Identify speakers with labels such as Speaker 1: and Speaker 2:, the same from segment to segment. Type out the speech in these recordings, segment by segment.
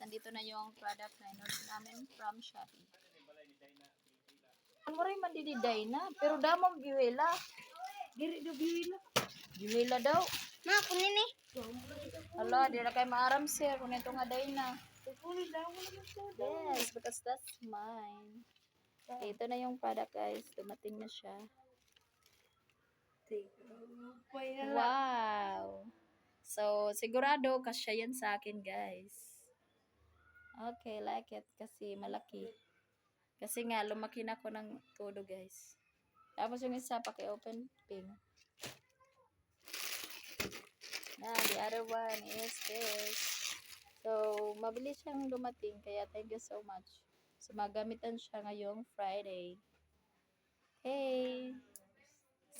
Speaker 1: nandito na yung product na in-order namin from Shopee. Ano rin mandididay na, pero damang biwela.
Speaker 2: Diri do biwila.
Speaker 1: Biwela daw.
Speaker 2: Ma, kunin ni.
Speaker 1: Hala, di na kayo maaram sir, kung ito nga day na.
Speaker 2: Kunin daw mo naman to.
Speaker 1: Yes, because that's mine. Okay, ito na yung product guys, dumating na siya. Wow! So, sigurado kasya yan sa akin guys. Okay, like it kasi malaki. Kasi nga, lumaki na ako ng todo guys. Tapos yung isa, paki-open pink. Now, the other one is this. So, mabilis siyang dumating. Kaya, thank you so much. So, magamitan siya ngayong Friday. Hey!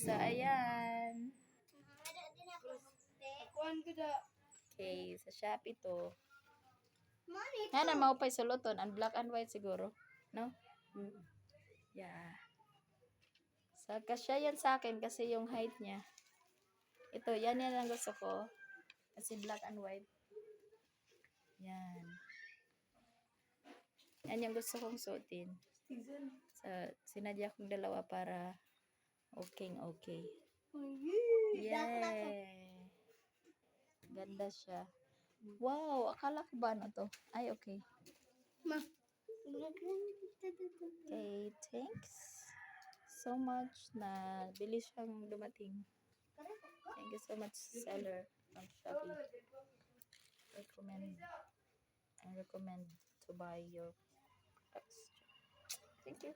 Speaker 1: So, ayan.
Speaker 2: Kuan ko da.
Speaker 1: Okay, sa Shopee to.
Speaker 2: Money.
Speaker 1: Yan ang maupay sa luton. Ang black and white siguro. No? Yeah. So, kasya yan sa akin kasi yung height niya. Ito, yan ang gusto ko. Kasi black and white. Yan. Yan yung gusto kong suotin. So, sinadya kong dalawa para okay. Yay! Ganda siya. Wow! Akala ko ba ano to? Ay, okay.
Speaker 2: Ma.
Speaker 1: Okay, thanks so much na bilis siyang dumating. Thank you so much, seller from Shopee. I recommend to buy your products. Thank you.